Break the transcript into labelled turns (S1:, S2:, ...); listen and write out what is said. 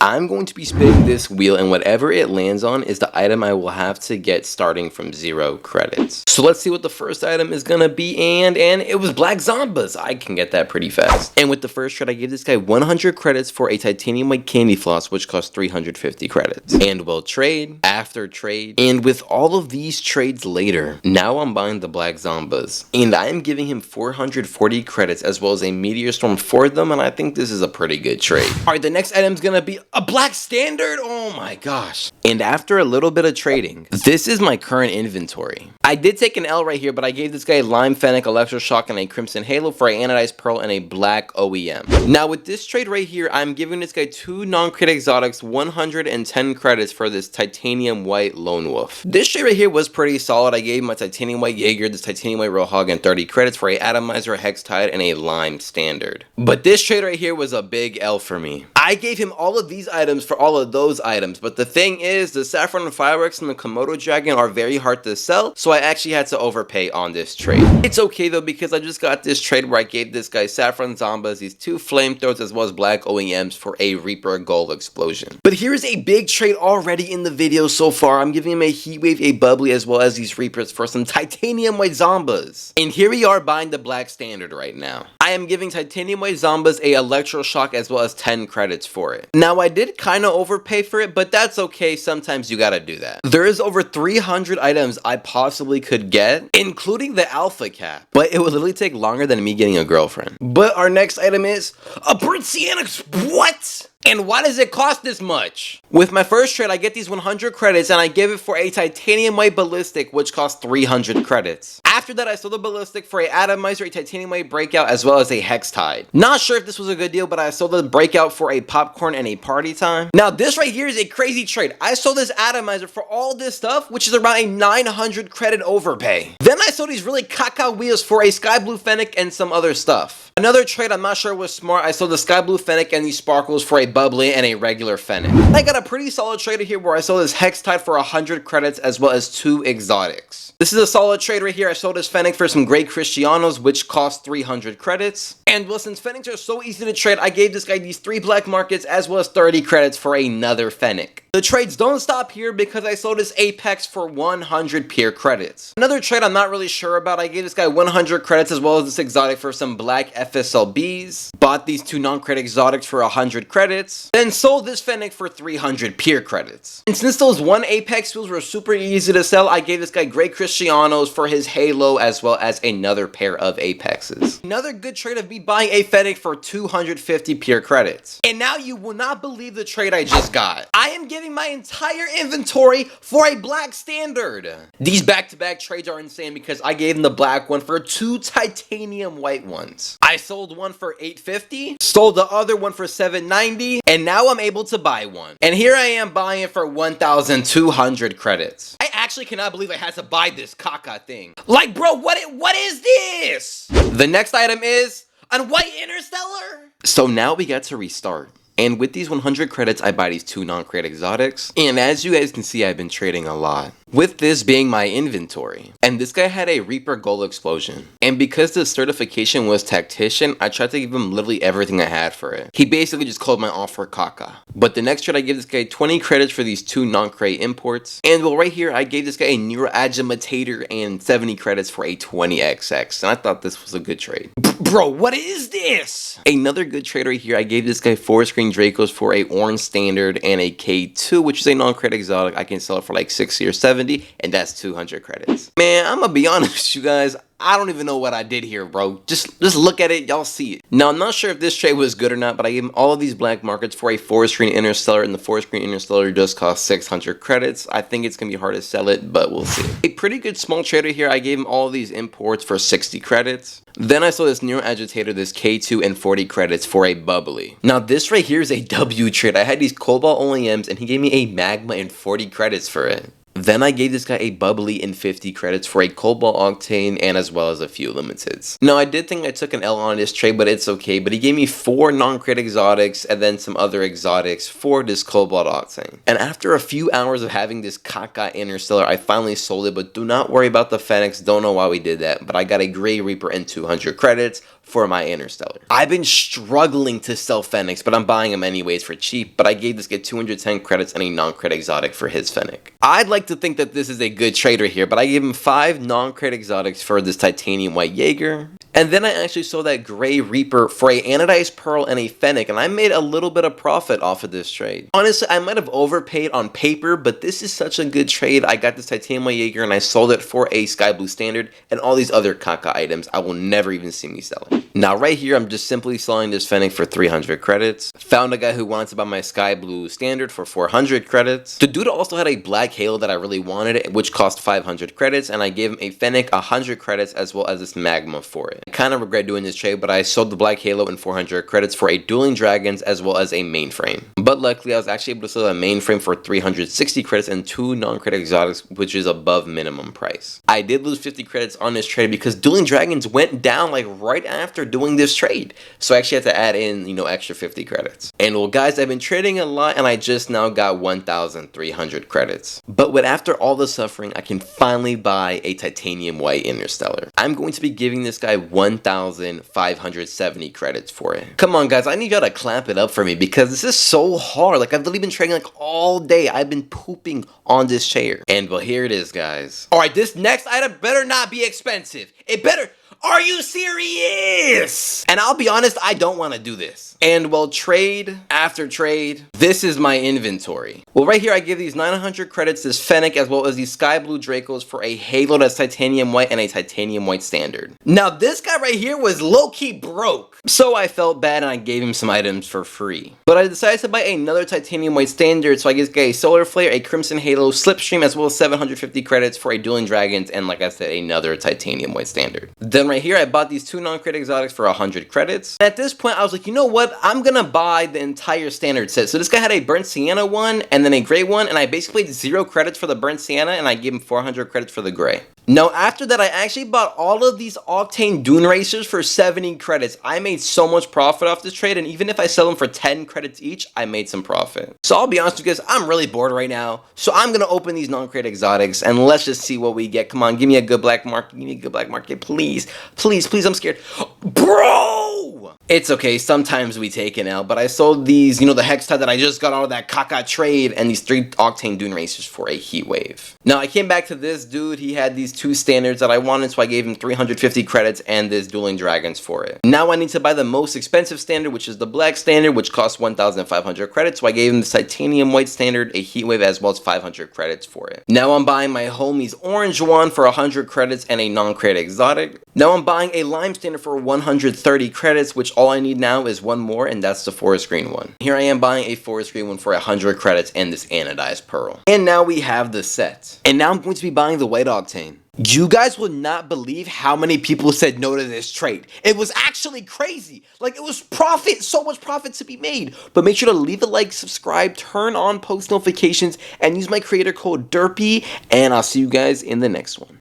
S1: I'm going to be spinning this wheel, and whatever it lands on is the item I will have to get starting from 0 credits. So let's see what the first item is gonna be, and it was black zombas. I can get that pretty fast. And with the first trade, I gave this guy 100 credits for a titanium white candy floss, which costs 350 credits. And we'll trade after trade, and with all of these trades later, now I'm buying the black zombas, and I am giving him 440 credits as well as a meteor storm for them, and I think this is a pretty good trade. All right, the next item is gonna be a black standard. Oh my gosh. And after a little bit of trading, this is my current inventory. I did take an L right here, but I gave this guy lime fennec, electroshock, and a crimson halo for an anodized pearl and a black OEM. Now with this trade right here, I'm giving this guy 2 non-crit exotics, 110 credits for this titanium white lone wolf. This trade right here was pretty solid. I gave my titanium white Jaeger, this titanium white roadhog, and 30 credits for a atomizer, hex tide, and a lime standard. But this trade right here was a big L for me. I gave him all of these items for all of those items, but the thing is, the saffron fireworks and the Komodo dragon are very hard to sell, so I actually had to overpay on this trade. It's okay though, because I just got this trade where I gave this guy saffron zombas, these 2 flamethrowers, as well as black OEMs for a Reaper gold explosion. But here's a big trade already in the video so far. I'm giving him a heatwave, a bubbly, as well as these Reapers for some titanium white zombas. And here we are buying the black standard right now. I am giving titanium white zombas a electroshock as well as 10 credits for it. Now I did kind of overpay for it, but that's okay. Sometimes you gotta do that. There is over 300 items I possibly could get, including the alpha cap, but it would literally take longer than me getting a girlfriend. But our next item is a Brit Sienna. What? And why does it cost this much? With my first trade, I get these 100 credits and I give it for a titanium white ballistic, which costs 300 credits. After that, I sold the ballistic for a atomizer, a titanium white breakout, as well as a hex tide. Not sure if this was a good deal, but I sold the breakout for a popcorn and a party time. Now, this right here is a crazy trade. I sold this atomizer for all this stuff, which is around a 900 credit overpay. Then I sold these really caca wheels for a sky blue fennec and some other stuff. Another trade I'm not sure was smart. I sold the sky blue fennec and these sparkles for a bubbly and a regular fennec. I got a pretty solid trade here where I sold this hex tide for 100 credits as well as 2 exotics. This is a solid trade right here. I sold this fennec for some great Cristianos, which cost 300 credits. And well, since fennecs are so easy to trade, I gave this guy these 3 black markets as well as 30 credits for another fennec. The trades don't stop here because I sold this apex for 100 pure credits. Another trade I'm not really sure about, I gave this guy 100 credits as well as this exotic for some black FSLBs. Bought these 2 non-crit exotics for 100 credits. Then sold this fennec for 300 pure credits. And since those 1 apex wheels were super easy to sell, I gave this guy great Cristianos for his halo as well as another pair of apexes. Another good trade of me buying a fennec for 250 pure credits. And now you will not believe the trade I just got. I am giving my entire inventory for a black standard. These back-to-back trades are insane because I gave him the black one for 2 titanium white ones. I sold one for 850, sold the other one for 790, and now I'm able to buy one. And here I am buying it for 1,200 credits. I actually cannot believe I had to buy this caca thing. Like, bro, what is this? The next item is a white interstellar. So now we get to restart. And with these 100 credits, I buy these 2 non-crit exotics. And as you guys can see, I've been trading a lot. With this being my inventory. And this guy had a Reaper gold explosion. And because the certification was tactician, I tried to give him literally everything I had for it. He basically just called my offer caca. But the next trade, I gave this guy 20 credits for these 2 non-crit imports. And well, right here, I gave this guy a neuroagitator and 70 credits for a 20XX. And I thought this was a good trade. Bro, what is this? Another good trade right here, I gave this guy 4 screen Dracos for a orange standard and a K2, which is a non-crit exotic. I can sell it for like 60 or 70, and that's 200 credits. Man, I'm gonna be honest with you guys, I don't even know what I did here, bro. Just look at it, y'all see it. Now, I'm not sure if this trade was good or not, but I gave him all of these black markets for a 4-screen interstellar, and the 4-screen interstellar just cost 600 credits. I think it's gonna be hard to sell it, but we'll see. A pretty good small trader here, I gave him all of these imports for 60 credits. Then I sold this neuroagitator, this K2, and 40 credits for a bubbly. Now, this right here is a W trade. I had these cobalt OEMs, and he gave me a magma and 40 credits for it. Then I gave this guy a bubbly and 50 credits for a cobalt octane and as well as a few limiteds. Now, I did think I took an L on this trade, but it's okay. But he gave me 4 non-crit exotics and then some other exotics for this cobalt octane. And after a few hours of having this caca interstellar, I finally sold it. But do not worry about the fennecs. Don't know why we did that. But I got a Grey Reaper and 200 credits for my interstellar. I've been struggling to sell fennecs, but I'm buying them anyways for cheap, but I gave this guy 210 credits and a non-credit exotic for his fennec. I'd like to think that this is a good trade right here, but I gave him 5 non-credit exotics for this titanium white Jaeger. And then I actually sold that gray Reaper for a anodized pearl and a fennec, and I made a little bit of profit off of this trade. Honestly, I might have overpaid on paper, but this is such a good trade. I got this titanium white Jaeger and I sold it for a sky blue standard and all these other caca items I will never even see me selling. Now right here, I'm just simply selling this fennec for 300 credits. Found a guy who wanted to buy my sky blue standard for 400 credits. The dude also had a black halo that I really wanted, which cost 500 credits, and I gave him a fennec 100 credits as well as this magma for it. I kind of regret doing this trade, but I sold the black halo and 400 credits for a dueling dragons as well as a mainframe. But luckily, I was actually able to sell a mainframe for 360 credits and 2 non-credit exotics, which is above minimum price. I did lose 50 credits on this trade because dueling dragons went down like right after doing this trade. So I actually had to add in, extra 50 credits. And well guys, I've been trading a lot and I just now got 1,300 credits. But with after all the suffering, I can finally buy a titanium white interstellar. I'm going to be giving this guy 1,570 credits for it. Come on guys, I need y'all to clap it up for me because this is so hard. Like I've literally been trading like all day. I've been pooping on this chair. And well, here it is guys. All right, this next item better not be expensive. It better... Are you serious? And I'll be honest, I don't want to do this. And well, trade after trade, this is my inventory. Well, right here, I give these 900 credits, this fennec, as well as these sky blue Dracos for a halo that's titanium white and a titanium white standard. Now, this guy right here was low-key broke. So I felt bad and I gave him some items for free. But I decided to buy another titanium white standard, so I gave a solar flare, a crimson halo, slipstream, as well as 750 credits for a dueling dragons, and like I said, another titanium white standard. Then right here, I bought these 2 non-credit exotics for 100 credits. At this point, I was like, you know what? I'm gonna buy the entire standard set. So this guy had a burnt sienna one and then a gray one, and I basically paid 0 credits for the burnt sienna and I gave him 400 credits for the gray. Now after that, I actually bought all of these Octane Dune Racers for 70 credits. I made so much profit off this trade, and even if I sell them for 10 credits each, I made some profit. So I'll be honest with you guys, I'm really bored right now. So I'm gonna open these non-credit exotics and let's just see what we get. Come on, give me a good black market. Give me a good black market, please. Please, please, I'm scared. Bro! It's okay, sometimes we take an L, but I sold these, the hex tide that I just got out of that caca trade, and these 3 Octane Dune Racers for a heat wave. Now I came back to this dude, he had these 2 standards that I wanted, so I gave him 350 credits and this dueling dragons for it. Now I need to buy the most expensive standard, which is the black standard, which costs 1,500 credits, so I gave him the titanium white standard, a heat wave, as well as 500 credits for it. Now I'm buying my homie's orange one for 100 credits and a non-credit exotic. Now I'm buying a lime standard for 130 credits, which all I need now is one more, and that's the forest green one. Here I am buying a forest green one for 100 credits and this anodized pearl. And now we have the set. And now I'm going to be buying the White Octane. You guys will not believe how many people said no to this trade. It was actually crazy. Like, it was profit, so much profit to be made. But make sure to leave a like, subscribe, turn on post notifications, and use my creator code DERPY, and I'll see you guys in the next one.